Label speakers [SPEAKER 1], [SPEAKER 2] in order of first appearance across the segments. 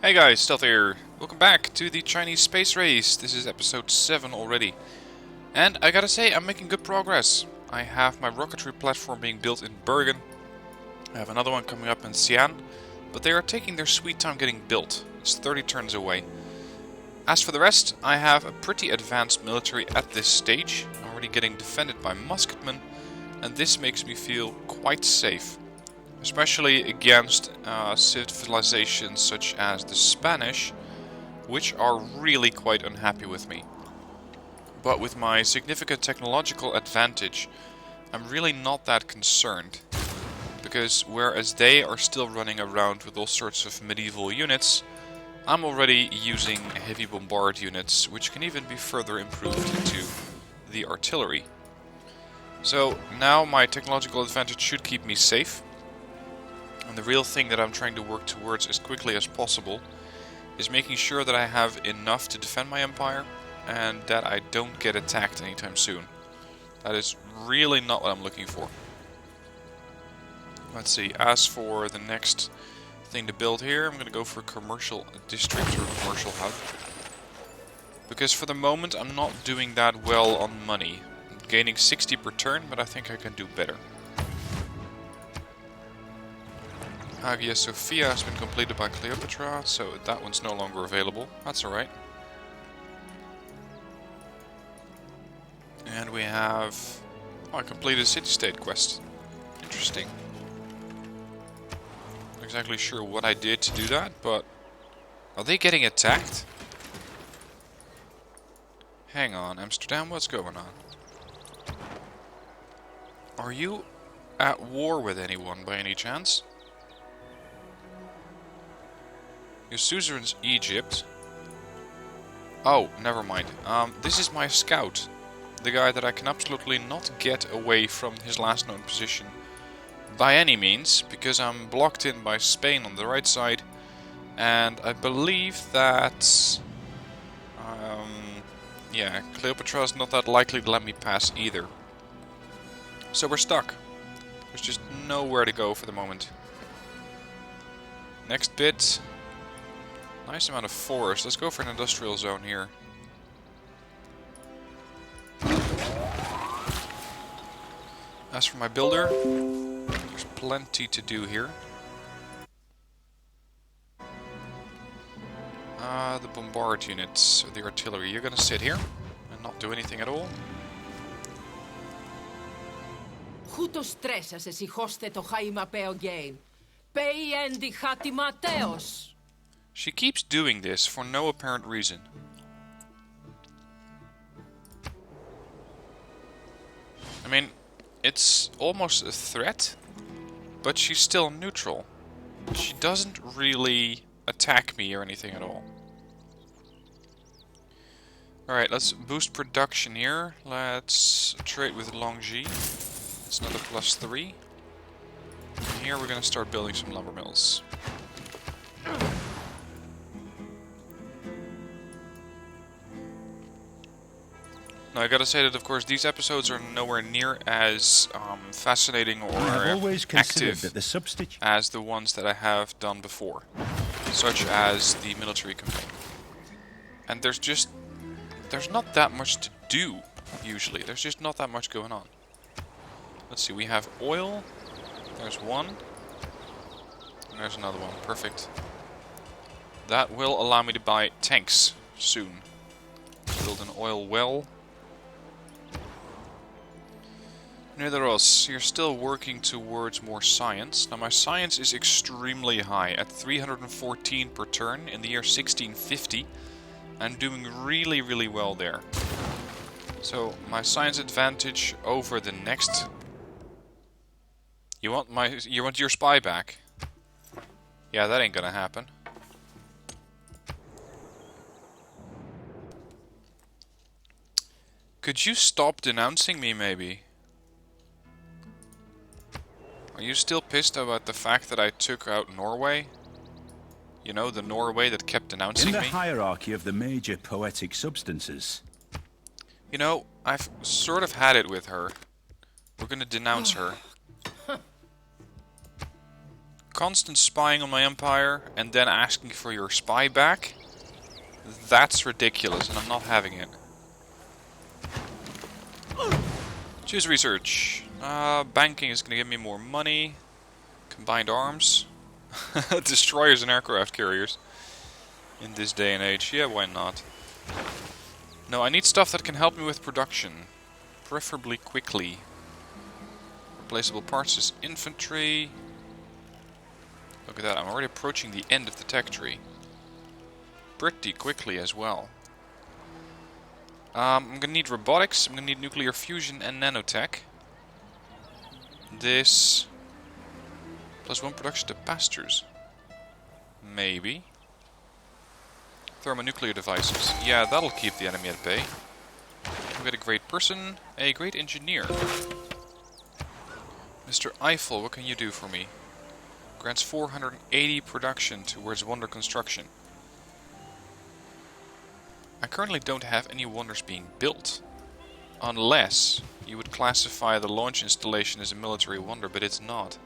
[SPEAKER 1] Hey guys, Stealth here. Welcome back to the Chinese space race. This is episode 7 already. And I gotta say, I'm making good progress. I have my rocketry platform being built in Bergen. I have another one coming up in Xi'an. But they are taking their sweet time getting built. It's 30 turns away. As for the rest, I have a pretty advanced military at this stage. I'm already getting defended by musketmen. And this makes me feel quite safe. Especially against civilizations such as the Spanish, which are really quite unhappy with me. But with my significant technological advantage, I'm really not that concerned. Because whereas they are still running around with all sorts of medieval units, I'm already using heavy bombard units, which can even be further improved into the artillery. So now my technological advantage should keep me safe. And the real thing that I'm trying to work towards as quickly as possible is making sure that I have enough to defend my empire and that I don't get attacked anytime soon. That is really not what I'm looking for. Let's see, as for the next thing to build here, I'm going to go for a commercial district or commercial hub. Because for the moment I'm not doing that well on money. I'm gaining 60 per turn, but I think I can do better. Hagia Sophia has been completed by Cleopatra, so that one's no longer available. That's alright. And we have... Oh, I completed a city-state quest. Interesting. Not exactly sure what I did to do that, but... Are they getting attacked? Hang on, Amsterdam, what's going on? Are you at war with anyone by any chance? Your suzerain's Egypt. Oh, never mind. This is my scout. The guy that I can absolutely not get away from his last known position by any means, because I'm blocked in by Spain on the right side, and I believe that yeah, Cleopatra is not that likely to let me pass either. So we're stuck. There's just nowhere to go for the moment. Next bit. Nice amount of forest. Let's go for an industrial zone here. As for my builder, there's plenty to do here. The bombard units, the artillery, you're gonna sit here and not do anything at all.
[SPEAKER 2] Χούτος τρέσας εσυχώστε το χάιμα πεογέιν. Πέι έντι χάτιμα τέος.
[SPEAKER 1] She keeps doing this for no apparent reason. I mean, it's almost a threat, but she's still neutral. She doesn't really attack me or anything at all. Alright, let's boost production here. Let's trade with Longji. It's another +3. And here we're going to start building some lumber mills. Now I gotta say that, of course, these episodes are nowhere near as fascinating or active as the ones that I have done before, such as the military campaign. And there's not that much to do, usually. There's just not that much going on. Let's see, we have oil. There's one. And there's another one. Perfect. That will allow me to buy tanks soon. Build an oil well. Nidaros, you're still working towards more science. Now my science is extremely high, at 314 per turn in the year 1650. I'm doing really, really well there. So my science advantage over the next... You want your spy back? Yeah, that ain't gonna happen. Could you stop denouncing me, maybe? Are you still pissed about the fact that I took out Norway? You know, the Norway that kept denouncing me?
[SPEAKER 3] In the hierarchy of the major poetic substances.
[SPEAKER 1] You know, I've sort of had it with her. We're gonna denounce her. constant spying on my empire and then asking for your spy back, that's ridiculous and I'm not having it. Choose research. Banking is going to give me more money. Combined arms. Destroyers and aircraft carriers. In this day and age. Yeah, why not? No, I need stuff that can help me with production. Preferably quickly. Replaceable parts is infantry. Look at that, I'm already approaching the end of the tech tree. Pretty quickly as well. I'm gonna need robotics, I'm gonna need nuclear fusion and nanotech. This... +1 production capacitors. Maybe. Thermonuclear devices. Yeah, that'll keep the enemy at bay. We got a great person, a great engineer. Mr. Eiffel, what can you do for me? Grants 480 production towards wonder construction. I currently don't have any wonders being built. Unless you would classify the launch installation as a military wonder, but it's not.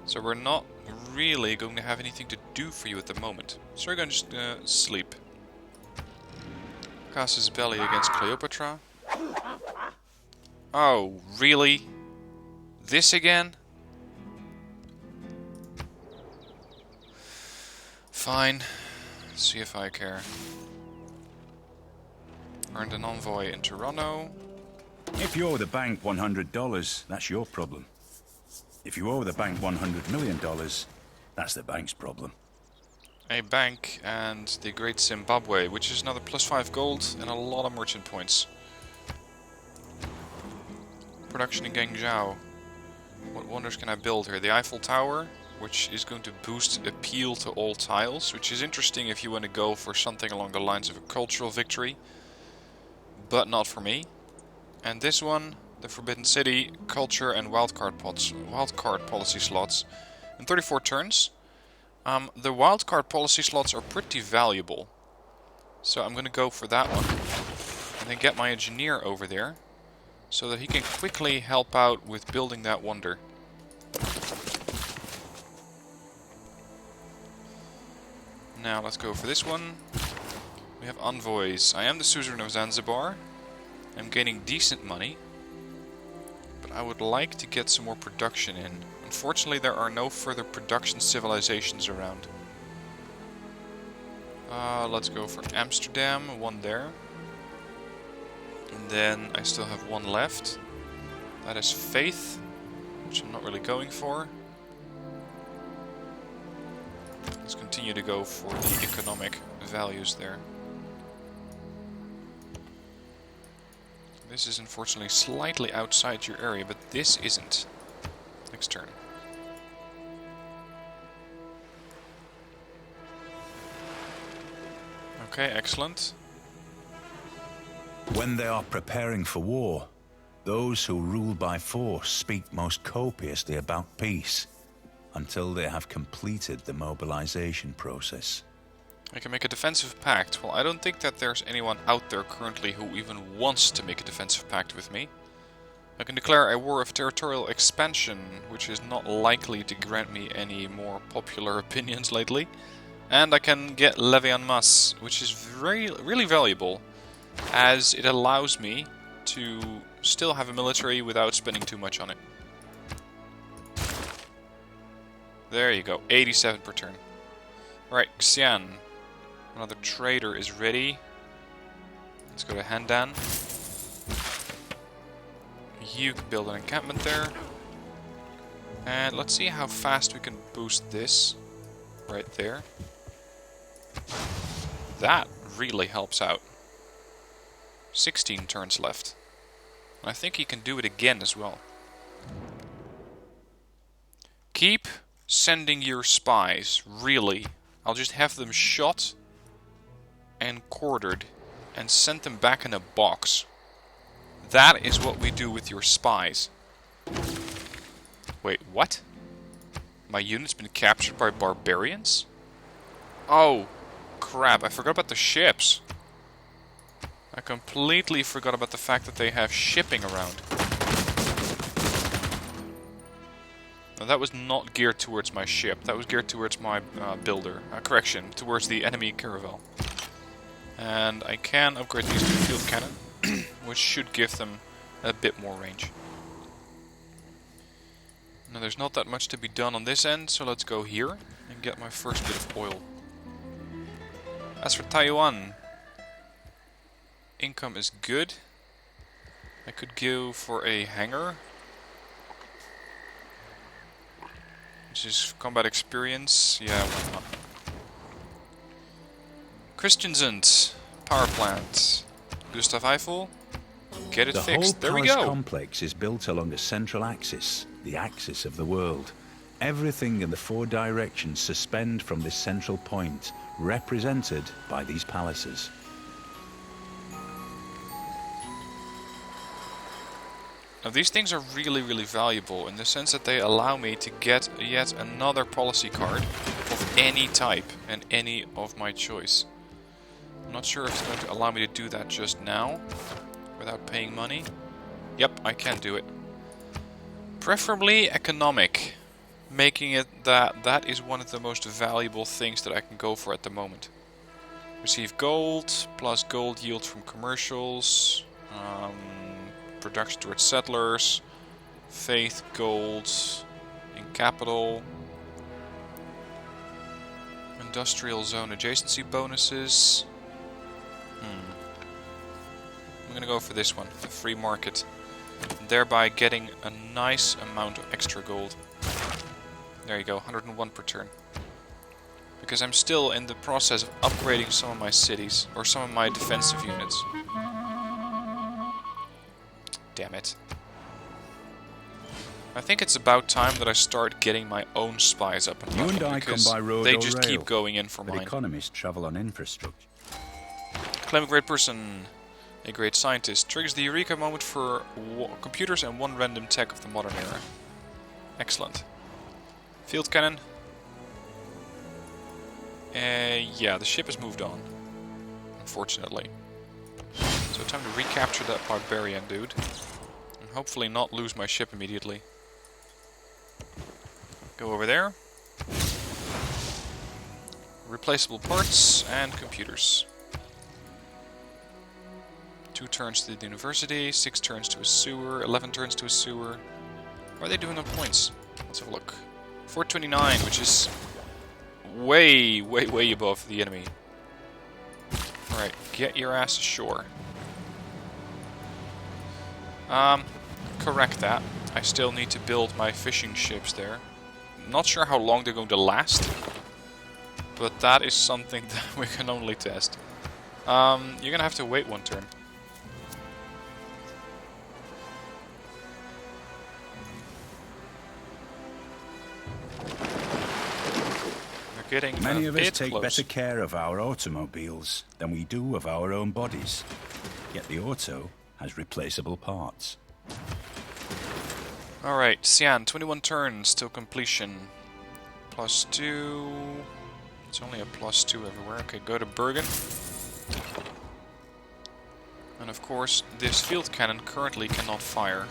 [SPEAKER 1] So we're not really going to have anything to do for you at the moment. So we're going to just sleep. Casus Belli against Cleopatra. Oh, really? This again? Fine. Let's see if I care. Earned an envoy in Toronto.
[SPEAKER 3] If you owe the bank $100, that's your problem. If you owe the bank $100 million, that's the bank's problem.
[SPEAKER 1] A bank and the Great Zimbabwe, which is another +5 gold and a lot of merchant points. Production in Guangzhou. What wonders can I build here? The Eiffel Tower, which is going to boost appeal to all tiles, which is interesting if you want to go for something along the lines of a cultural victory, but not for me. And this one, the Forbidden City, culture and wildcard policy slots in 34 turns. The wildcard policy slots are pretty valuable, so I'm going to go for that one, and then get my engineer over there, so that he can quickly help out with building that wonder. Now let's go for this one. We have envoys. I am the suzerain of Zanzibar. I'm gaining decent money, but I would like to get some more production in. Unfortunately, there are no further production civilizations around. Let's go for Amsterdam, one there. And then I still have one left. That is Faith, which I'm not really going for. Let's continue to go for the economic values there. This is unfortunately slightly outside your area, but this isn't. Next turn. Okay, excellent.
[SPEAKER 3] When they are preparing for war, those who rule by force speak most copiously about peace, until they have completed the mobilization process.
[SPEAKER 1] I can make a defensive pact. Well, I don't think that there's anyone out there currently who even wants to make a defensive pact with me. I can declare a war of territorial expansion, which is not likely to grant me any more popular opinions lately. And I can get levy en masse, which is really valuable, as it allows me to still have a military without spending too much on it. There you go, 87 per turn. Right, Xian. Another trader is ready. Let's go to Handan. You can build an encampment there. And let's see how fast we can boost this. Right there. That really helps out. 16 turns left. I think he can do it again as well. Keep sending your spies, really. I'll just have them shot and quartered and sent them back in a box. That is what we do with your spies. Wait, what? My unit's been captured by barbarians? Oh, crap, I forgot about the ships. I completely forgot about the fact that they have shipping around. Now, that was not geared towards my ship. That was geared towards my builder. Correction, towards the enemy caravel. And I can upgrade these to field cannon, which should give them a bit more range. Now, there's not that much to be done on this end, so let's go here and get my first bit of oil. As for Taiwan, income is good. I could go for a hangar, which is combat experience. Yeah, why not? Christiansand, power plant. Gustav Eiffel, get it fixed. There we go.
[SPEAKER 3] The whole palace complex is built along a central axis, the axis of the world. Everything in the 4 directions suspend from this central point, represented by these palaces.
[SPEAKER 1] Now, these things are really, really valuable in the sense that they allow me to get yet another policy card of any type and any of my choice. I'm not sure if it's going to allow me to do that just now without paying money. Yep, I can do it. Preferably economic, making it that is one of the most valuable things that I can go for at the moment. Receive gold, plus gold yield from commercials. Production towards settlers, faith gold in capital, industrial zone adjacency bonuses. I'm gonna go for this one, the free market, thereby getting a nice amount of extra gold. There you go, 101 per turn. Because I'm still in the process of upgrading some of my cities, or some of my defensive units. Damn it. I think it's about time that I start getting my own spies up and running, because they just keep going in for mine.
[SPEAKER 3] Economists travel on infrastructure.
[SPEAKER 1] Claim a great person, a great scientist. Triggers the Eureka moment for computers and 1 random tech of the modern era. Excellent. Field cannon. Yeah, the ship has moved on, unfortunately. So time to recapture that barbarian dude. And hopefully not lose my ship immediately. Go over there. Replaceable parts and computers. 2 turns to the university, 6 turns to a sewer, 11 turns to a sewer. What are they doing on points? Let's have a look. 429, which is way, way, way above the enemy. Alright, get your ass ashore. Correct that. I still need to build my fishing ships there. Not sure how long they're going to last, but that is something that we can only test. You're gonna have to wait 1 turn. We're getting
[SPEAKER 3] Many of us take
[SPEAKER 1] close.
[SPEAKER 3] better care of our automobiles than we do of our own bodies. Yet the auto has replaceable parts.
[SPEAKER 1] Alright, Xi'an, 21 turns till completion. +2. It's only a +2 everywhere. Okay, go to Bergen. And of course, this field cannon currently cannot fire.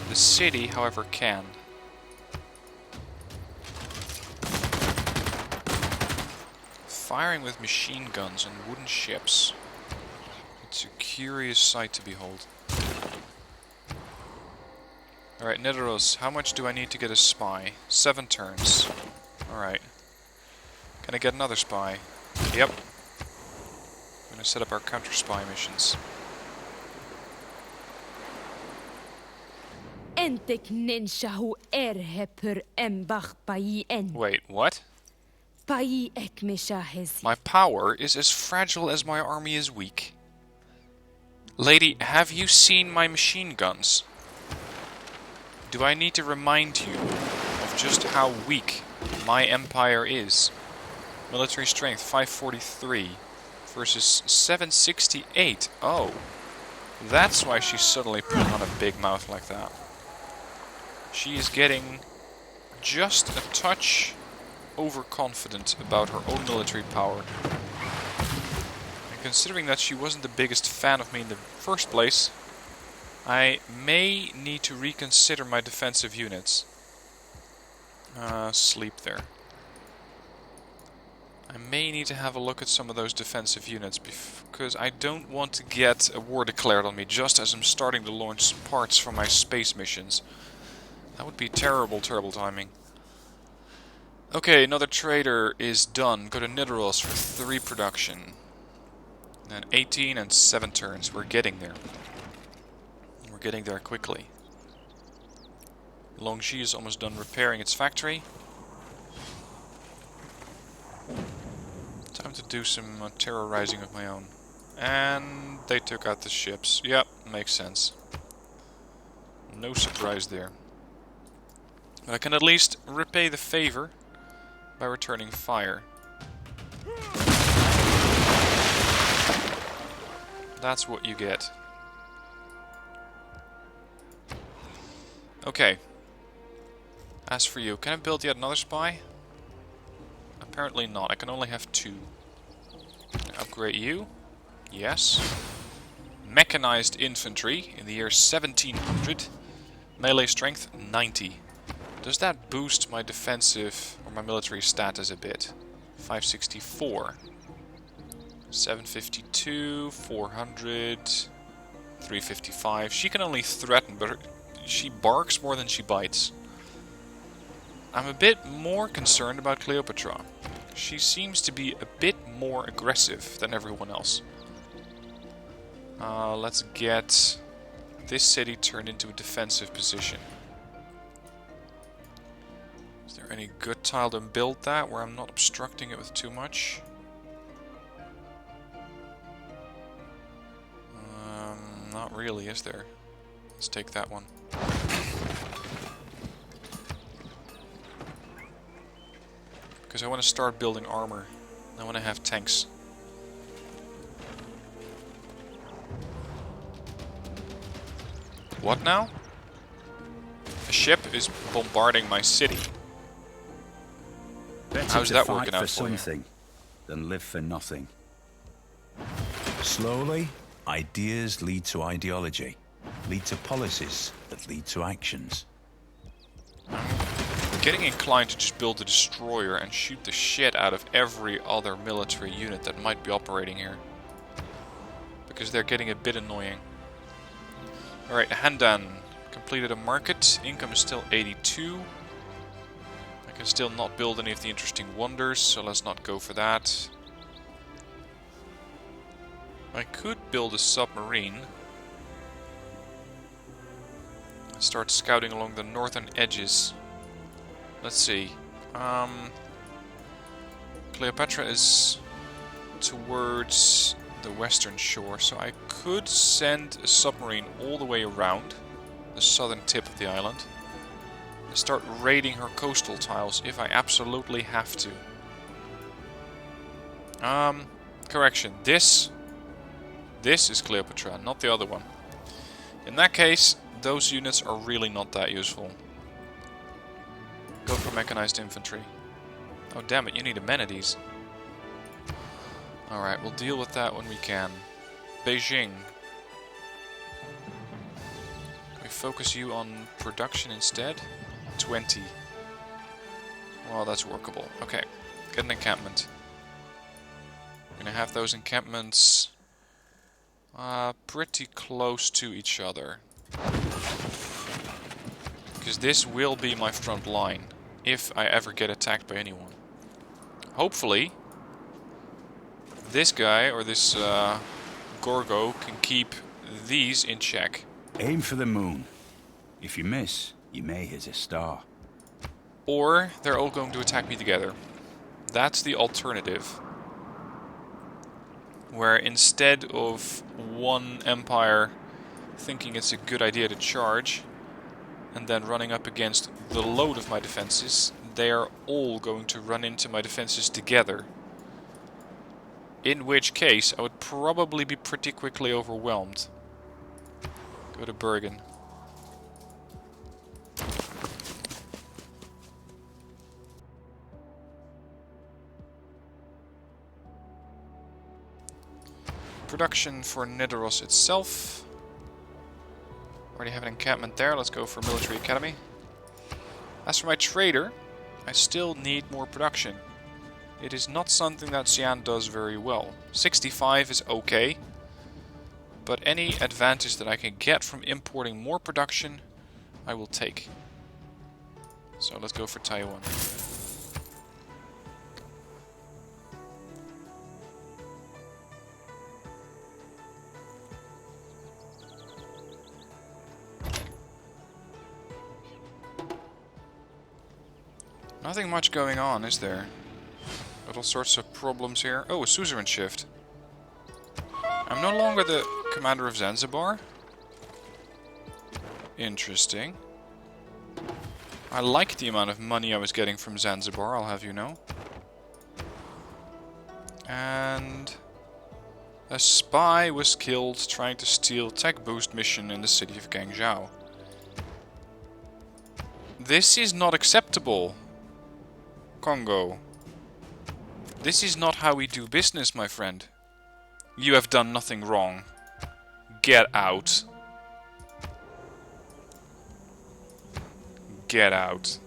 [SPEAKER 1] The city, however, can. Firing with machine guns and wooden ships. It's a curious sight to behold. Alright, Nidaros, how much do I need to get a spy? 7 turns. Alright. Can I get another spy? Yep. I'm gonna set up our counter-spy missions. Wait, what? My power is as fragile as my army is weak. Lady, have you seen my machine guns? Do I need to remind you of just how weak my empire is? Military strength 543 versus 768. Oh, that's why she's suddenly putting on a big mouth like that. She is getting just a touch overconfident about her own military power. And considering that she wasn't the biggest fan of me in the first place, I may need to reconsider my defensive units. Sleep there. I may need to have a look at some of those defensive units, because I don't want to get a war declared on me just as I'm starting to launch parts for my space missions. That would be terrible, terrible timing. Okay, another trader is done. Go to Nidaros for 3 production. And 18 and 7 turns. We're getting there. We're getting there quickly. Longxi is almost done repairing its factory. Time to do some terrorizing of my own. And they took out the ships. Yep, makes sense. No surprise there. But I can at least repay the favor by returning fire. That's what you get. Okay. As for you, can I build yet another spy? Apparently not. I can only have 2. Can I upgrade you? Yes. Mechanized infantry in the year 1700. Melee strength 90. Does that boost my defensive or my military status a bit? 564. 752, 400, 355. She can only threaten, but she barks more than she bites. I'm a bit more concerned about Cleopatra. She seems to be a bit more aggressive than everyone else. Let's get this city turned into a defensive position. Is there any good tile to build that where I'm not obstructing it with too much? Not really, is there? Let's take that one. Because I want to start building armor. I want to have tanks. What now? A ship is bombarding my city. How's that working out for you?
[SPEAKER 3] Something than live for nothing. Slowly, ideas lead to ideology, lead to policies that lead to actions.
[SPEAKER 1] I'm getting inclined to just build a destroyer and shoot the shit out of every other military unit that might be operating here. Because they're getting a bit annoying. Alright, Handan. Completed a market. Income is still 82. I can still not build any of the interesting wonders, so let's not go for that. I could build a submarine. Start scouting along the northern edges. Let's see. Cleopatra is towards the western shore, so I could send a submarine all the way around the southern tip of the island and start raiding her coastal tiles if I absolutely have to. Correction. This is Cleopatra, not the other one. In that case, those units are really not that useful. Go for mechanized infantry. Oh damn it, you need amenities. Alright, we'll deal with that when we can. Beijing. Can we focus you on production instead? 20. Well, that's workable. Okay, get an encampment. I'm gonna have those encampments pretty close to each other. Because this will be my front line if I ever get attacked by anyone. Hopefully, this guy or this Gorgo can keep these in check.
[SPEAKER 3] Aim for the moon. If you miss, you may hit a star.
[SPEAKER 1] Or they're all going to attack me together. That's the alternative. Where instead of one empire thinking it's a good idea to charge and then running up against the load of my defenses, they are all going to run into my defenses together. In which case, I would probably be pretty quickly overwhelmed. Go to Bergen. Production for Nidaros itself. Already have an encampment there. Let's go for Military Academy. As for my trader, I still need more production. It is not something that Xi'an does very well. 65 is okay, but any advantage that I can get from importing more production, I will take. So let's go for Taiwan. Nothing much going on, is there? All sorts of problems here. Oh, a suzerain shift. I'm no longer the commander of Zanzibar. Interesting. I like the amount of money I was getting from Zanzibar, I'll have you know. And a spy was killed trying to steal tech boost mission in the city of Guangzhou. This is not acceptable, Congo. This is not how we do business, my friend. You have done nothing wrong. Get out. Get out.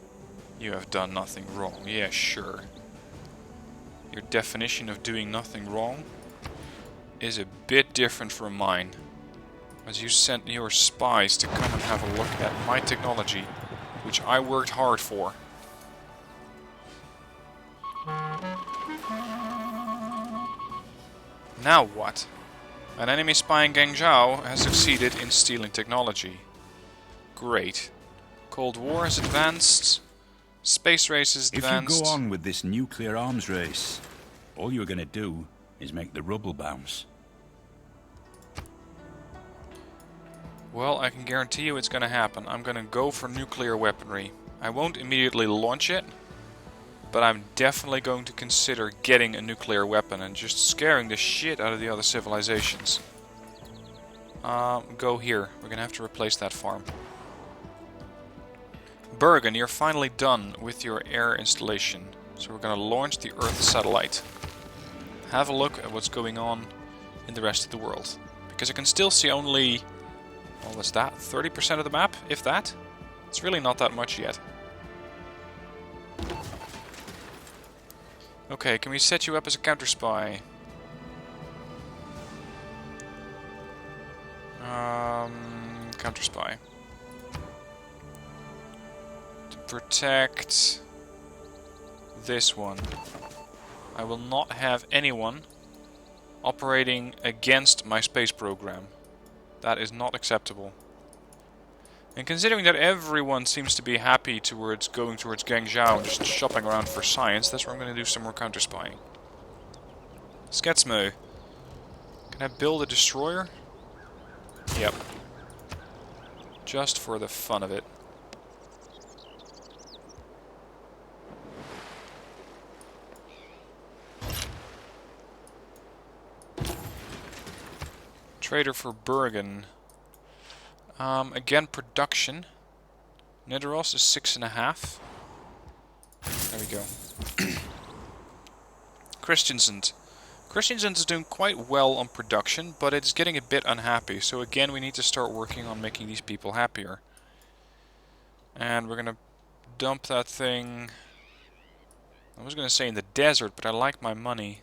[SPEAKER 1] You have done nothing wrong. Yeah, sure. Your definition of doing nothing wrong is a bit different from mine. As you sent your spies to come and have a look at my technology, which I worked hard for. Now what? An enemy spy in Guangzhou has succeeded in stealing technology. Great. Cold War has advanced. Space race has advanced.
[SPEAKER 3] If you go on with this nuclear arms race, all you're gonna do is make the rubble bounce.
[SPEAKER 1] Well, I can guarantee you it's gonna happen. I'm gonna go for nuclear weaponry. I won't immediately launch it, but I'm definitely going to consider getting a nuclear weapon and just scaring the shit out of the other civilizations. Go here. We're gonna have to replace that farm. Bergen, you're finally done with your air installation. So we're gonna launch the Earth satellite. Have a look at what's going on in the rest of the world. Because I can still see only... well, what's that? 30% of the map, if that? It's really not that much yet. Okay, can we set you up as a counter spy? Counter spy. To protect this one. I will not have anyone operating against my space program. That is not acceptable. And considering that everyone seems to be happy towards going towards Guangzhou and just shopping around for science, that's where I'm going to do some more counter-spying. Sketsmo. Can I build a destroyer? Yep. Just for the fun of it. Trader for Bergen. Again, production. Nidaros is 6.5. There we go. Christensen. Christensen is doing quite well on production, but it's getting a bit unhappy. So again, we need to start working on making these people happier. And we're gonna dump that thing... I was gonna say in the desert, but I like my money.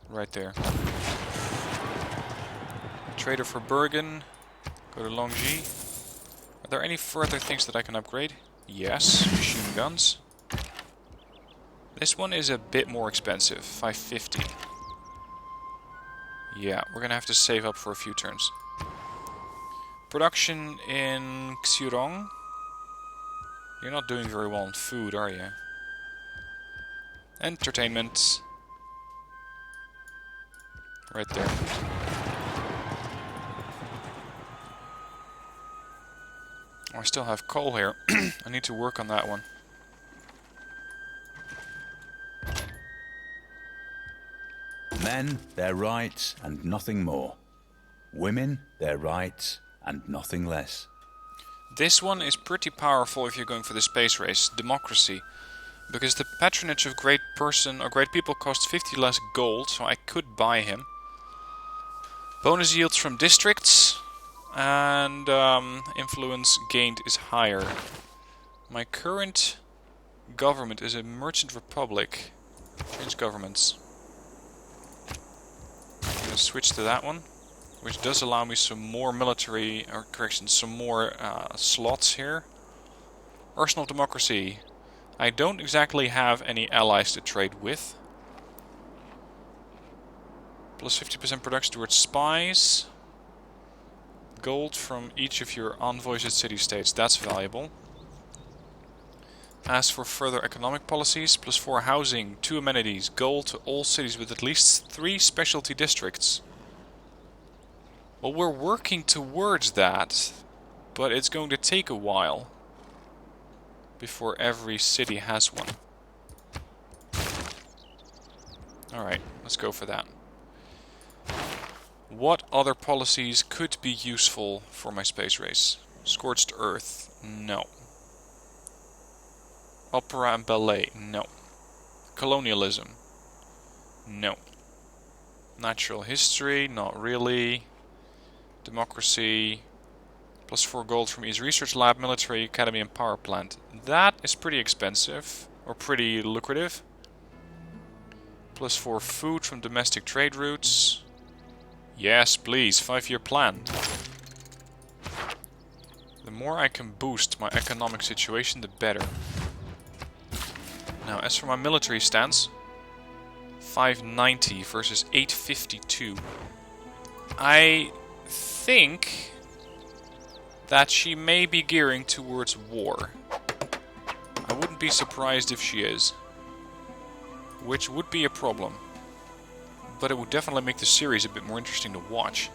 [SPEAKER 1] Right there. Trader for Bergen. Go to Longji. Are there any further things that I can upgrade? Yes, machine guns. This one is a bit more expensive, 550. Yeah, we're gonna have to save up for a few turns. Production in Xurong. You're not doing very well on food, are you? Entertainment. Right there. I still have coal here. I need to work on that one.
[SPEAKER 3] Men, their rights and nothing more. Women, their rights and nothing less.
[SPEAKER 1] This one is pretty powerful if you're going for the space race, democracy. Because the patronage of great person or great people costs 50 less gold, so I could buy him. Bonus yields from districts. And influence gained is higher. My current government is a merchant republic. Change governments. I'm gonna switch to that one, which does allow me some more military, or correction, some more slots here. Arsenal of Democracy. I don't exactly have any allies to trade with. Plus 50% production towards spies. Gold from each of your envoys at city-states. That's valuable. As for further economic policies, plus 4 housing, 2 amenities, gold to all cities with at least 3 specialty districts. Well, we're working towards that, but it's going to take a while before every city has one. Alright, let's go for that. What other policies could be useful for my space race? Scorched Earth? No. Opera and ballet? No. Colonialism? No. Natural history? Not really. Democracy? Plus 4 gold from each research lab, military academy and power plant. That is pretty expensive. Or pretty lucrative. Plus 4 food from domestic trade routes. Yes, please. 5-year plan. The more I can boost my economic situation, the better. Now, as for my military stance, 590 versus 852. I think that she may be gearing towards war. I wouldn't be surprised if she is. Which would be a problem. But it would definitely make the series a bit more interesting to watch.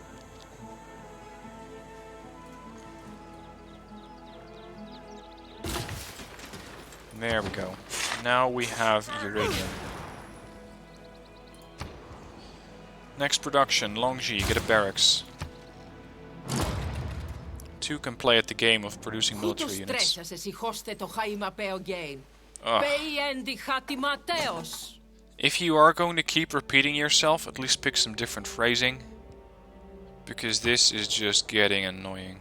[SPEAKER 1] There we go. Now we have uranium. Next production, Longji, get a barracks. 2 can play at the game of producing military units. If you are going to keep repeating yourself, at least pick some different phrasing. Because this is just getting annoying.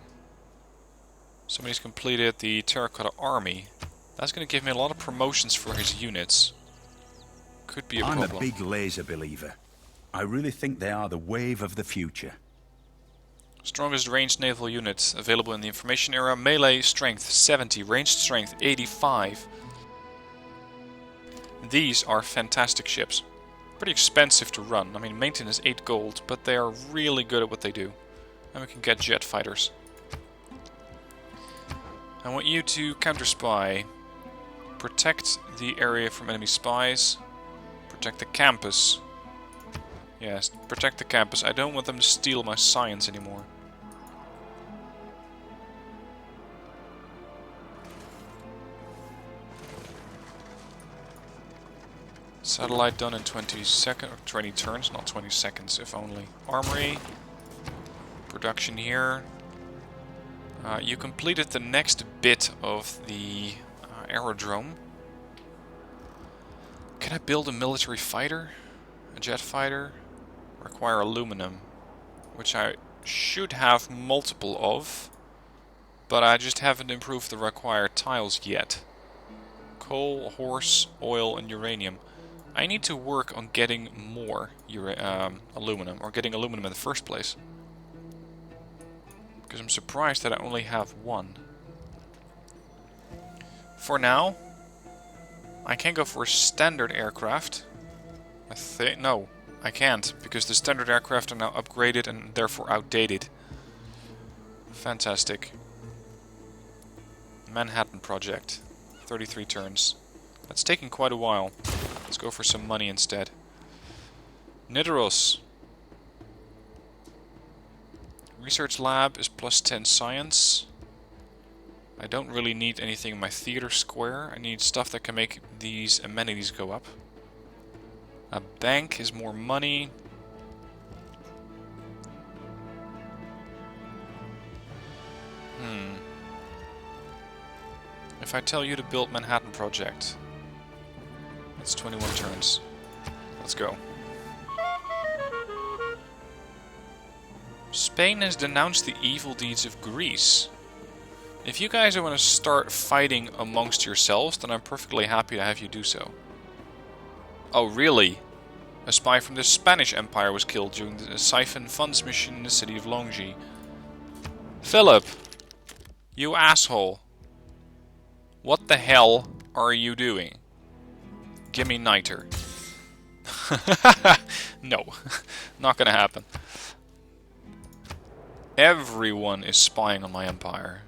[SPEAKER 1] Somebody's completed the Terracotta Army. That's going to give me a lot of promotions for his units. Could be a problem.
[SPEAKER 3] I'm a big laser believer. I really think they are the wave of the future.
[SPEAKER 1] Strongest ranged naval units available in the information era. Melee strength 70, ranged strength 85. These are fantastic ships. Pretty expensive to run. I mean, maintenance 8 gold, but they are really good at what they do. And we can get jet fighters. I want you to counter-spy. Protect the area from enemy spies. Protect the campus. Yes, protect the campus. I don't want them to steal my science anymore. Satellite done in 20 turns, not 20 seconds, if only. Armory. Production here. You completed the next bit of the aerodrome. Can I build a military fighter? A jet fighter? Require aluminum, which I should have multiple of, but I just haven't improved the required tiles yet. Coal, horse, oil, and uranium. I need to work on getting more aluminum, or getting aluminum in the first place. Because I'm surprised that I only have 1. For now, I can go for a standard aircraft. No, I can't, because the standard aircraft are now upgraded and therefore outdated. Fantastic. Manhattan Project. 33 turns. That's taking quite a while. Let's go for some money instead. Nidaros. Research lab is plus 10 science. I don't really need anything in my theater square. I need stuff that can make these amenities go up. A bank is more money. If I tell you to build Manhattan Project, it's 21 turns. Let's go. Spain has denounced the evil deeds of Greece. If you guys want to start fighting amongst yourselves, then I'm perfectly happy to have you do so. Oh, really? A spy from the Spanish Empire was killed during the siphon funds mission in the city of Longji. Philip! You asshole. What the hell are you doing? Gimme niter. No, not gonna happen. Everyone is spying on my empire.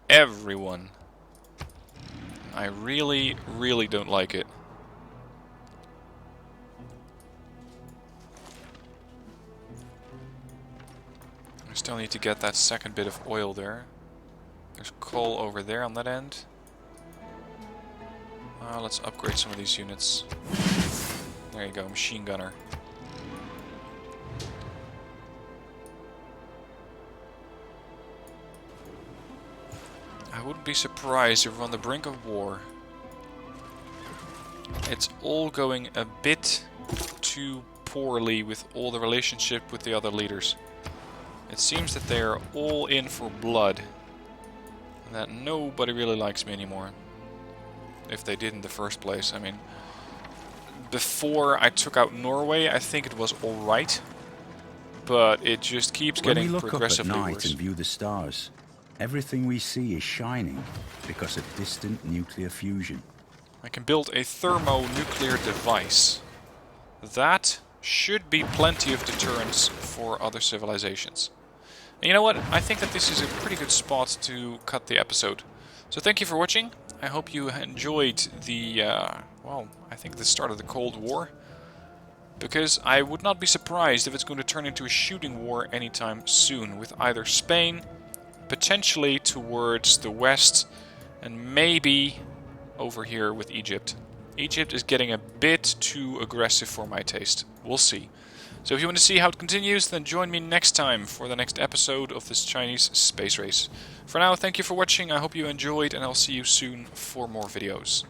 [SPEAKER 1] Everyone. I really, really don't like it. I still need to get that second bit of oil there. There's coal over there on that end. Let's upgrade some of these units. There you go, machine gunner. I wouldn't be surprised if we're on the brink of war. It's all going a bit too poorly with all the relationship with the other leaders. It seems that they are all in for blood. And that nobody really likes me anymore. If they did in the first place. I mean, before I took out Norway, I think it was alright. But it just keeps getting progressively worse.
[SPEAKER 3] When we look up at night and view the stars, everything we see is shining because of distant nuclear fusion.
[SPEAKER 1] I can build a thermonuclear device. That should be plenty of deterrence for other civilizations. And you know what? I think that this is a pretty good spot to cut the episode. So thank you for watching. I hope you enjoyed the, well, I think the start of the Cold War. Because I would not be surprised if it's going to turn into a shooting war anytime soon. With either Spain, potentially towards the west, and maybe over here with Egypt. Egypt is getting a bit too aggressive for my taste. We'll see. So if you want to see how it continues, then join me next time for the next episode of this Chinese space race. For now, thank you for watching, I hope you enjoyed, and I'll see you soon for more videos.